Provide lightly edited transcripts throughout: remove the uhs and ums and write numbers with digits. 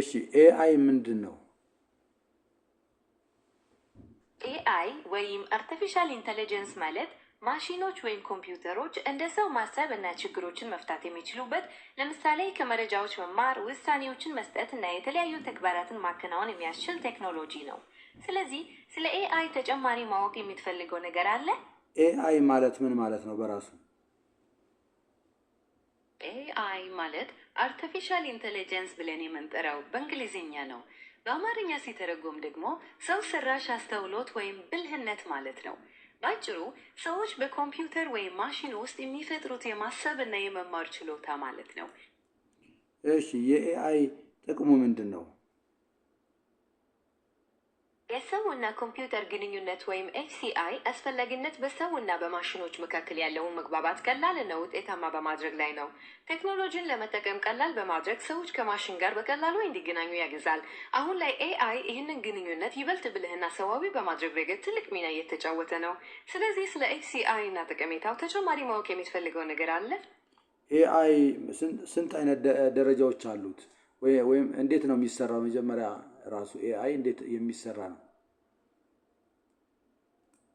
እሺ ኤአይ ምንድነው? ኤአይ ወይም አርቲፊሻል ኢንተለጀንስ ማለት ማሽኖች ወይም ኮምፒውተሮች እንደ ሰው ማሰብ እና ችግሮችን መፍታት የሚችሉበት ለምሳሌ ከመረጃዎች መማር፣ ውሳኔዎችን መስጠት እና የተለያዩ ተግባራትን ማከናወን የሚያስችል ቴክኖሎጂ ነው። ስለዚህ ስለ ኤአይ ተጨማሪ ማወቅ የምትፈልገው ነገር አለ? ኤአይ ማለት ምን ማለት ነው በራሱ? ኤአይ ማለት አርቲፊሻል ኢንተለጀንስ ብለን የምንጠራው በእንግሊዝኛ ነው። በአማርኛ ሲተረጎም ደግሞ ሰው ሰራሽ አስተውሎት ወይም ብልህነት ማለት ነው። ባጭሩ ሰዎች በኮምፒውተር ወይም ማሽን ውስጥ የሚፈጥሩት የማሰብ እና የመማር ችሎታ ማለት ነው። እሺ የኤአይ ጥቅሙ ምንድን ነው? የሰውና ኮምፒውተር ግንኙነት ወይም ኤችሲአይ አስፈላጊነት በሰውና በማሽኖች መካከል ያለውን መግባባት ቀላልና ውጤታማ በማድረግ ላይ ነው። ቴክኖሎጂን ለመጠቀም ቀላል በማድረግ ሰዎች ከማሽን ጋር በቀላሉ እንዲገናኙ ያግዛል። አሁን ላይ ኤአይ ይህንን ግንኙነት ይበልጥ ብልህና ሰዋዊ በማድረግ ረገድ ትልቅ ሚና እየተጫወተ ነው። ስለዚህ ስለ ኤችሲአይ እና ጠቀሜታው ተጨማሪ ማወቅ የምትፈልገው ነገር አለ? ኤአይ ስንት አይነት ደረጃዎች አሉት? ወይም እንዴት ነው የሚሰራው? መጀመሪያ ራሱ ኤአይ እንዴት የሚሰራ ነው?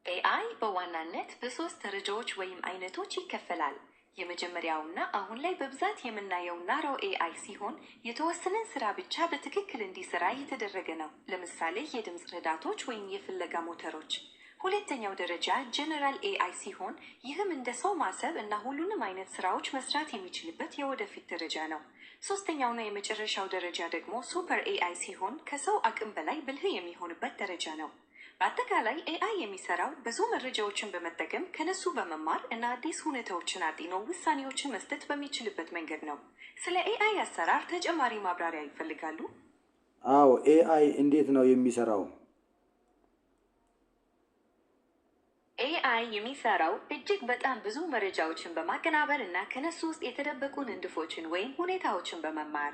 ኤአይ በዋናነት በሶስት ደረጃዎች ወይም አይነቶች ይከፈላል። የመጀመሪያውና አሁን ላይ በብዛት የምናየው ናሮ ኤአይ ሲሆን የተወሰነን ስራ ብቻ በትክክል እንዲሰራ የተደረገ ነው። ለምሳሌ የድምፅ ረዳቶች ወይም የፍለጋ ሞተሮች። ሁለተኛው ደረጃ ጀነራል ኤአይ ሲሆን ይህም እንደ ሰው ማሰብ እና ሁሉንም አይነት ስራዎች መስራት የሚችልበት የወደፊት ደረጃ ነው። ሶስተኛውና የመጨረሻው ደረጃ ደግሞ ሱፐር ኤአይ ሲሆን ከሰው አቅም በላይ ብልህ የሚሆንበት ደረጃ ነው። በአጠቃላይ ኤአይ የሚሰራው ብዙ መረጃዎችን በመጠቀም ከነሱ በመማር እና አዲስ ሁኔታዎችን አጢኖ ውሳኔዎችን መስጠት በሚችልበት መንገድ ነው። ስለ ኤአይ አሰራር ተጨማሪ ማብራሪያ ይፈልጋሉ? አዎ ኤአይ እንዴት ነው የሚሰራው? ኤአይ የሚሰራው እጅግ በጣም ብዙ መረጃዎችን በማቀናበር እና ከነሱ ውስጥ የተደበቁ ንድፎችን ወይም ሁኔታዎችን በመማር።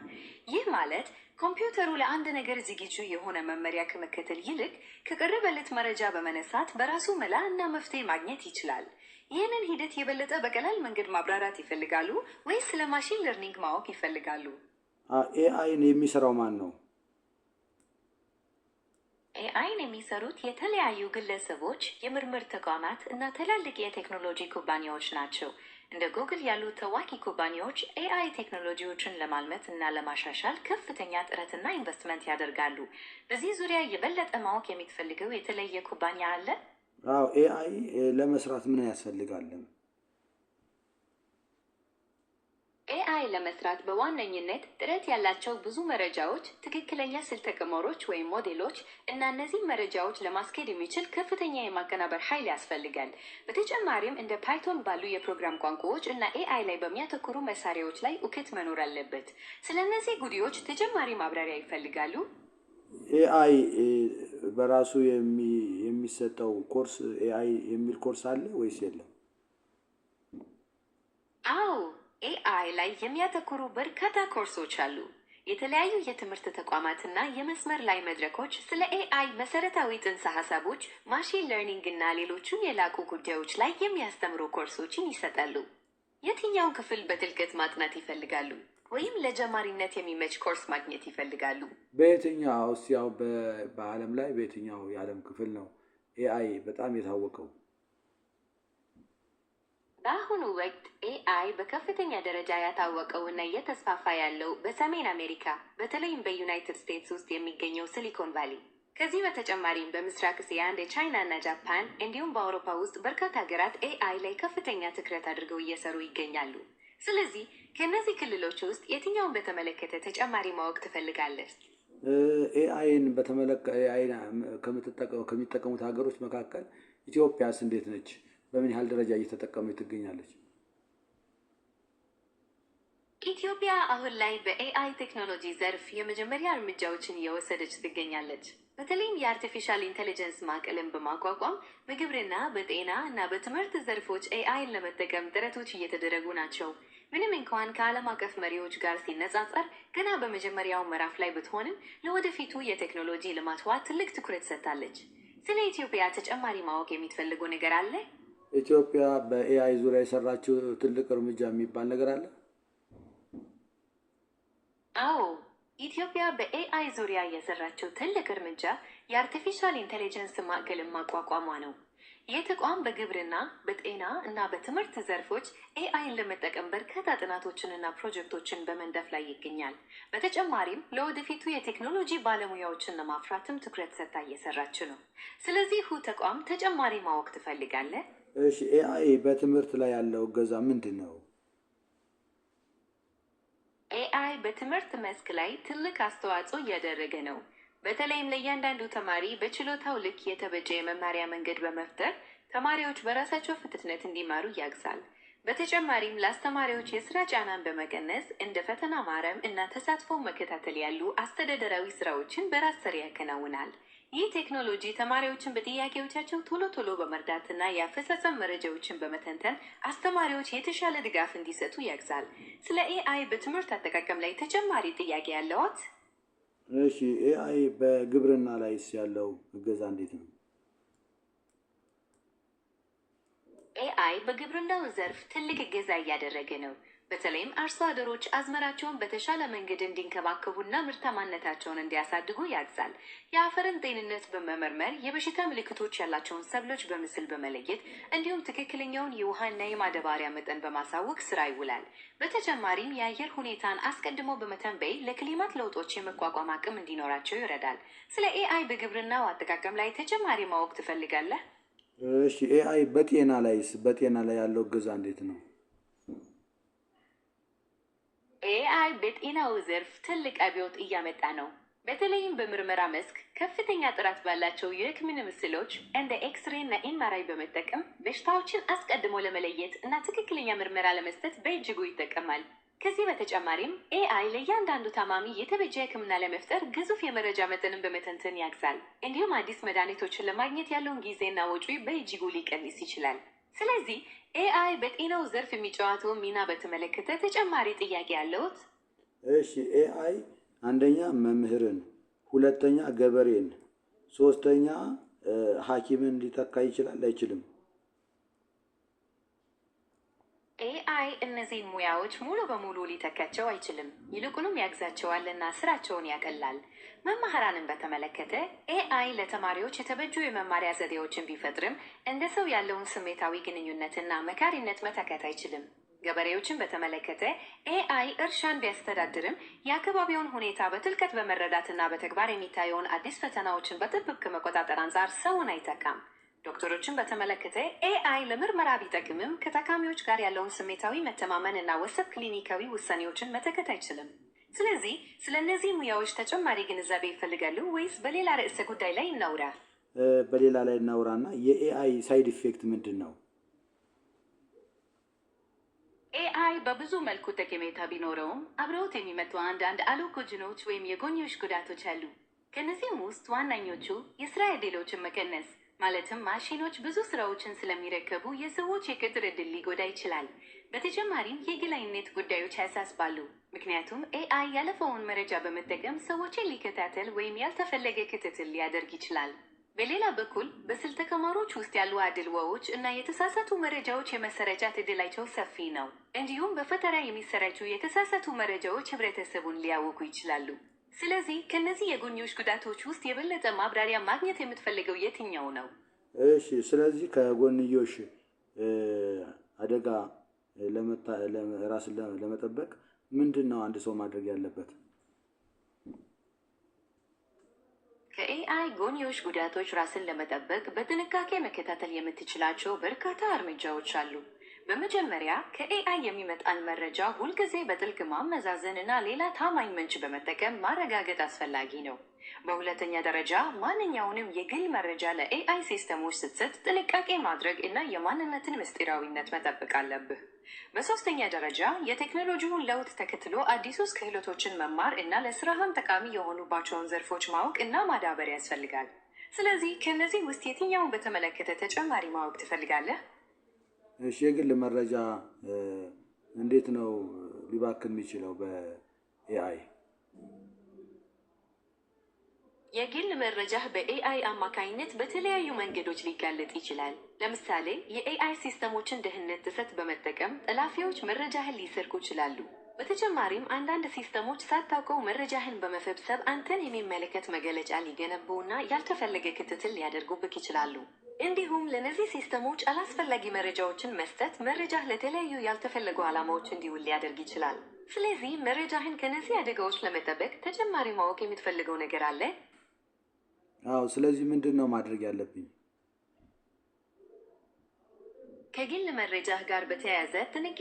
ይህ ማለት ኮምፒውተሩ ለአንድ ነገር ዝግጁ የሆነ መመሪያ ከመከተል ይልቅ ከቀረበለት መረጃ በመነሳት በራሱ መላ እና መፍትሄ ማግኘት ይችላል። ይህንን ሂደት የበለጠ በቀላል መንገድ ማብራራት ይፈልጋሉ ወይስ ስለ ማሽን ለርኒንግ ማወቅ ይፈልጋሉ? ኤአይን የሚሰራው ማን ነው? ኤአይን የሚሰሩት የተለያዩ ግለሰቦች፣ የምርምር ተቋማት እና ትላልቅ የቴክኖሎጂ ኩባንያዎች ናቸው። እንደ ጉግል ያሉ ታዋቂ ኩባንያዎች ኤአይ ቴክኖሎጂዎችን ለማልመት እና ለማሻሻል ከፍተኛ ጥረትና ኢንቨስትመንት ያደርጋሉ። በዚህ ዙሪያ የበለጠ ማወቅ የምትፈልገው የተለየ ኩባንያ አለ? አዎ ኤአይ ለመስራት ምን ያስፈልጋል? ኤአይ ለመስራት በዋነኝነት ጥረት ያላቸው ብዙ መረጃዎች፣ ትክክለኛ ስልተ ቀመሮች ወይም ሞዴሎች እና እነዚህ መረጃዎች ለማስኬድ የሚችል ከፍተኛ የማቀናበር ኃይል ያስፈልጋል። በተጨማሪም እንደ ፓይቶን ባሉ የፕሮግራም ቋንቋዎች እና ኤአይ ላይ በሚያተኩሩ መሳሪያዎች ላይ እውቀት መኖር አለበት። ስለ እነዚህ ጉዳዮች ተጨማሪ ማብራሪያ ይፈልጋሉ? ኤአይ በራሱ የሚሰጠው ኮርስ ኤአይ የሚል ኮርስ አለ ወይስ የለም? አዎ ኤአይ ላይ የሚያተኩሩ በርካታ ኮርሶች አሉ። የተለያዩ የትምህርት ተቋማትና የመስመር ላይ መድረኮች ስለ ኤአይ መሰረታዊ ጽንሰ ሀሳቦች፣ ማሽን ለርኒንግ እና ሌሎቹም የላቁ ጉዳዮች ላይ የሚያስተምሩ ኮርሶችን ይሰጣሉ። የትኛውን ክፍል በጥልቀት ማጥናት ይፈልጋሉ? ወይም ለጀማሪነት የሚመች ኮርስ ማግኘት ይፈልጋሉ? በየትኛው ያው በዓለም ላይ በየትኛው የዓለም ክፍል ነው ኤአይ በጣም የታወቀው? በአሁኑ ወቅት ኤአይ በከፍተኛ ደረጃ ያታወቀው እና እየተስፋፋ ያለው በሰሜን አሜሪካ በተለይም በዩናይትድ ስቴትስ ውስጥ የሚገኘው ሲሊኮን ቫሊ። ከዚህ በተጨማሪም በምስራቅ እስያ እንደ ቻይና እና ጃፓን እንዲሁም በአውሮፓ ውስጥ በርካታ ሀገራት ኤአይ ላይ ከፍተኛ ትኩረት አድርገው እየሰሩ ይገኛሉ። ስለዚህ ከእነዚህ ክልሎች ውስጥ የትኛውን በተመለከተ ተጨማሪ ማወቅ ትፈልጋለህ? ኤአይን በተመለከተ ኤአይን ከሚጠቀሙት ሀገሮች መካከል ኢትዮጵያስ እንዴት ነች? በምን ያህል ደረጃ እየተጠቀመች ትገኛለች? ኢትዮጵያ አሁን ላይ በኤአይ ቴክኖሎጂ ዘርፍ የመጀመሪያ እርምጃዎችን እየወሰደች ትገኛለች። በተለይም የአርቲፊሻል ኢንቴሊጀንስ ማዕከልን በማቋቋም በግብርና፣ በጤና እና በትምህርት ዘርፎች ኤአይን ለመጠቀም ጥረቶች እየተደረጉ ናቸው። ምንም እንኳን ከዓለም አቀፍ መሪዎች ጋር ሲነጻጸር ገና በመጀመሪያው ምዕራፍ ላይ ብትሆንም ለወደፊቱ የቴክኖሎጂ ልማቷ ትልቅ ትኩረት ሰጥታለች። ስለ ኢትዮጵያ ተጨማሪ ማወቅ የምትፈልጉ ነገር አለ? ኢትዮጵያ በኤአይ ዙሪያ የሰራችው ትልቅ እርምጃ የሚባል ነገር አለ? አዎ፣ ኢትዮጵያ በኤአይ ዙሪያ የሰራችው ትልቅ እርምጃ የአርቲፊሻል ኢንቴሊጀንስ ማዕከልን ማቋቋሟ ነው። ይህ ተቋም በግብርና፣ በጤና እና በትምህርት ዘርፎች ኤአይን ለመጠቀም በርካታ ጥናቶችንና ፕሮጀክቶችን በመንደፍ ላይ ይገኛል። በተጨማሪም ለወደፊቱ የቴክኖሎጂ ባለሙያዎችን ለማፍራትም ትኩረት ሰጥታ እየሰራች ነው። ስለዚህ ተቋም ተጨማሪ ማወቅ ትፈልጋለህ? እሺ፣ ኤአይ በትምህርት ላይ ያለው እገዛ ምንድን ነው? ኤአይ በትምህርት መስክ ላይ ትልቅ አስተዋጽኦ እያደረገ ነው። በተለይም ለእያንዳንዱ ተማሪ በችሎታው ልክ የተበጀ የመማሪያ መንገድ በመፍጠር ተማሪዎች በራሳቸው ፍጥነት እንዲማሩ ያግዛል። በተጨማሪም ለአስተማሪዎች የስራ ጫናን በመቀነስ እንደ ፈተና ማረም እና ተሳትፎ መከታተል ያሉ አስተዳደራዊ ስራዎችን በራስ ሰር ያከናውናል። ይህ ቴክኖሎጂ ተማሪዎችን በጥያቄዎቻቸው ቶሎ ቶሎ በመርዳትና የአፈጻጸም መረጃዎችን በመተንተን አስተማሪዎች የተሻለ ድጋፍ እንዲሰጡ ያግዛል። ስለ ኤአይ በትምህርት አጠቃቀም ላይ ተጨማሪ ጥያቄ ያለዎት? እሺ፣ ኤአይ በግብርና ላይስ ያለው እገዛ እንዴት ነው? ኤአይ በግብርናው ዘርፍ ትልቅ እገዛ እያደረገ ነው። በተለይም አርሶ አደሮች አዝመራቸውን በተሻለ መንገድ እንዲንከባከቡና ምርታማነታቸውን እንዲያሳድጉ ያግዛል። የአፈርን ጤንነት በመመርመር የበሽታ ምልክቶች ያላቸውን ሰብሎች በምስል በመለየት እንዲሁም ትክክለኛውን የውሃና የማዳበሪያ መጠን በማሳወቅ ስራ ይውላል። በተጨማሪም የአየር ሁኔታን አስቀድሞ በመተንበይ ለክሊማት ለውጦች የመቋቋም አቅም እንዲኖራቸው ይረዳል። ስለ ኤአይ በግብርናው አጠቃቀም ላይ ተጨማሪ ማወቅ ትፈልጋለህ? እሺ፣ ኤአይ በጤና ላይ ያለው እገዛ እንዴት ነው? ኤአይ በጤናው ዘርፍ ትልቅ አብዮት እያመጣ ነው። በተለይም በምርመራ መስክ ከፍተኛ ጥራት ባላቸው የሕክምና ምስሎች እንደ ኤክስሬ እና ኤምአርአይ በመጠቀም በሽታዎችን አስቀድሞ ለመለየት እና ትክክለኛ ምርመራ ለመስጠት በእጅጉ ይጠቀማል። ከዚህ በተጨማሪም ኤአይ ለእያንዳንዱ ታማሚ የተበጀ ሕክምና ለመፍጠር ግዙፍ የመረጃ መጠንን በመተንተን ያግዛል። እንዲሁም አዲስ መድኃኒቶችን ለማግኘት ያለውን ጊዜና ወጪ በእጅጉ ሊቀንስ ይችላል። ስለዚህ ኤአይ በጤናው ዘርፍ የሚጫወተውን ሚና በተመለከተ ተጨማሪ ጥያቄ ያለዎት? እሺ፣ ኤአይ አንደኛ መምህርን፣ ሁለተኛ ገበሬን፣ ሶስተኛ ሐኪምን ሊተካ ይችላል አይችልም? ኤአይ እነዚህን ሙያዎች ሙሉ በሙሉ ሊተካቸው አይችልም። ይልቁንም ያግዛቸዋልና ስራቸውን ያቀላል። መምህራንን በተመለከተ ኤአይ ለተማሪዎች የተበጁ የመማሪያ ዘዴዎችን ቢፈጥርም እንደ ሰው ያለውን ስሜታዊ ግንኙነትና መካሪነት መተካት አይችልም። ገበሬዎችን በተመለከተ ኤአይ እርሻን ቢያስተዳድርም የአካባቢውን ሁኔታ በጥልቀት በመረዳትና በተግባር የሚታየውን አዲስ ፈተናዎችን በጥብቅ ከመቆጣጠር አንጻር ሰውን አይተካም። ዶክተሮችን በተመለከተ ኤአይ ለምርመራ ቢጠቅምም ከታካሚዎች ጋር ያለውን ስሜታዊ መተማመን እና ወሰብ ክሊኒካዊ ውሳኔዎችን መተካት አይችልም። ስለዚህ ስለ እነዚህ ሙያዎች ተጨማሪ ግንዛቤ ይፈልጋሉ ወይስ በሌላ ርዕሰ ጉዳይ ላይ እናውራ? በሌላ ላይ እናውራና የኤአይ ሳይድ ኢፌክት ምንድን ነው? ኤአይ በብዙ መልኩ ጠቀሜታ ቢኖረውም አብረውት የሚመጡ አንዳንድ አሉኮጅኖች ወይም የጎንዮሽ ጉዳቶች አሉ። ከነዚህም ውስጥ ዋነኞቹ የስራ ዕድሎችን መቀነስ ማለትም ማሽኖች ብዙ ስራዎችን ስለሚረከቡ የሰዎች የቅጥር ዕድል ሊጎዳ ይችላል። በተጨማሪም የግላዊነት ጉዳዮች ያሳስባሉ። ምክንያቱም ኤአይ ያለፈውን መረጃ በመጠቀም ሰዎችን ሊከታተል ወይም ያልተፈለገ ክትትል ሊያደርግ ይችላል። በሌላ በኩል በስልተ ቀመሮች ውስጥ ያሉ አድልዎዎች እና የተሳሳቱ መረጃዎች የመሰራጨት ዕድላቸው ሰፊ ነው። እንዲሁም በፈጠራ የሚሰራጩ የተሳሳቱ መረጃዎች ህብረተሰቡን ሊያውኩ ይችላሉ። ስለዚህ ከነዚህ የጎንዮሽ ጉዳቶች ውስጥ የበለጠ ማብራሪያ ማግኘት የምትፈልገው የትኛው ነው? እሺ፣ ስለዚህ ከጎንዮሽ አደጋ ራስን ለመጠበቅ ምንድን ነው አንድ ሰው ማድረግ ያለበት? ከኤአይ ጎንዮሽ ጉዳቶች ራስን ለመጠበቅ በጥንቃቄ መከታተል የምትችላቸው በርካታ እርምጃዎች አሉ። በመጀመሪያ ከኤአይ የሚመጣን መረጃ ሁልጊዜ በጥልቅ ማመዛዘን እና ሌላ ታማኝ ምንጭ በመጠቀም ማረጋገጥ አስፈላጊ ነው። በሁለተኛ ደረጃ ማንኛውንም የግል መረጃ ለኤአይ ሲስተሞች ስትሰጥ ጥንቃቄ ማድረግ እና የማንነትን ምስጢራዊነት መጠበቅ አለብህ። በሶስተኛ ደረጃ የቴክኖሎጂውን ለውጥ ተከትሎ አዲስ ክህሎቶችን መማር እና ለስራህም ጠቃሚ የሆኑባቸውን ዘርፎች ማወቅ እና ማዳበር ያስፈልጋል። ስለዚህ ከእነዚህ ውስጥ የትኛውን በተመለከተ ተጨማሪ ማወቅ ትፈልጋለህ? እሺ፣ የግል መረጃ እንዴት ነው ሊባክን የሚችለው በኤአይ? የግል መረጃህ በኤአይ አማካኝነት በተለያዩ መንገዶች ሊጋለጥ ይችላል። ለምሳሌ የኤአይ ሲስተሞችን ደህንነት ጥሰት በመጠቀም ጠላፊዎች መረጃህን ሊሰርቁ ይችላሉ። በተጨማሪም አንዳንድ ሲስተሞች ሳታውቀው መረጃህን በመሰብሰብ አንተን የሚመለከት መገለጫ ሊገነቡና ያልተፈለገ ክትትል ሊያደርጉብክ ይችላሉ። እንዲሁም ለነዚህ ሲስተሞች አላስፈላጊ መረጃዎችን መስጠት መረጃህ ለተለያዩ ያልተፈለጉ ዓላማዎች እንዲውል ሊያደርግ ይችላል። ስለዚህ መረጃህን ከነዚህ አደጋዎች ለመጠበቅ ተጨማሪ ማወቅ የምትፈልገው ነገር አለ? አዎ። ስለዚህ ምንድን ነው ማድረግ ያለብኝ? ከግል መረጃህ ጋር በተያያዘ ጥንቃቄ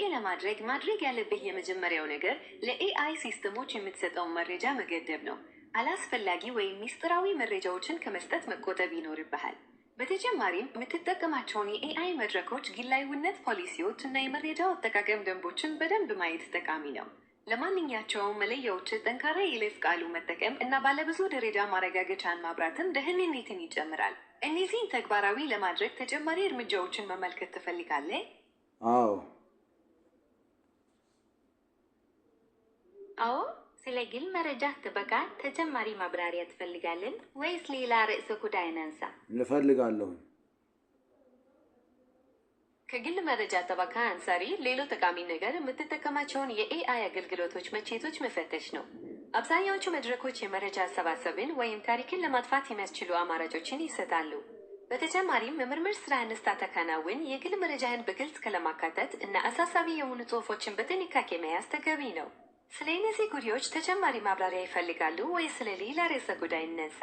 ማድረግ ያለብህ የመጀመሪያው ነገር ለኤአይ ሲስተሞች የምትሰጠውን መረጃ መገደብ ነው። አላስፈላጊ ወይም ሚስጥራዊ መረጃዎችን ከመስጠት መቆጠብ ይኖርብሃል። በተጨማሪም የምትጠቀማቸውን የኤአይ መድረኮች ግላዊነት ፖሊሲዎች እና የመረጃ አጠቃቀም ደንቦችን በደንብ ማየት ጠቃሚ ነው። ለማንኛቸውም መለያዎች ጠንካራ የይለፍ ቃሉ መጠቀም እና ባለብዙ ደረጃ ማረጋገጫን ማብራትን ደህንነትን ይጨምራል። እነዚህን ተግባራዊ ለማድረግ ተጨማሪ እርምጃዎችን መመልከት ትፈልጋለህ? አዎ። ስለ ግል መረጃ ጥበቃ ተጨማሪ ማብራሪያ ትፈልጋለን ወይስ ሌላ ርዕሰ ጉዳይ እናንሳ? እፈልጋለሁ። ከግል መረጃ ጥበቃ አንጻር ሌላው ጠቃሚ ነገር የምትጠቀማቸውን የኤአይ አገልግሎቶች መቼቶች መፈተሽ ነው። አብዛኛዎቹ መድረኮች የመረጃ አሰባሰብን ወይም ታሪክን ለማጥፋት የሚያስችሉ አማራጮችን ይሰጣሉ። በተጨማሪም የምርምር ስራህን ስታከናውን የግል መረጃህን በግልጽ ለማካተት እና አሳሳቢ የሆኑ ጽሑፎችን በጥንቃቄ መያዝ ተገቢ ነው። ስለ እነዚህ ጉዳዮች ተጨማሪ ማብራሪያ ይፈልጋሉ ወይስ ስለ ሌላ ርዕሰ ጉዳይ እንነሳ?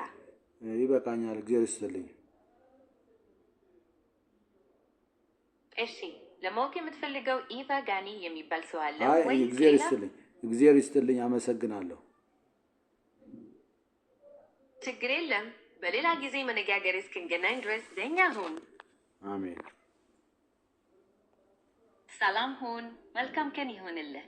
ይበቃኛል። እግዚአብሔር ይስጥልኝ። እሺ፣ ለማወቅ የምትፈልገው ኢቫ ጋኒ የሚባል ሰው አለ ወይ? እግዚአብሔር ይስጥልኝ። አመሰግናለሁ። ችግር የለም። በሌላ ጊዜ መነጋገር እስክንገናኝ ድረስ ደህና ሁን። አሜን። ሰላም ሁን። መልካም ቀን ይሁንልህ።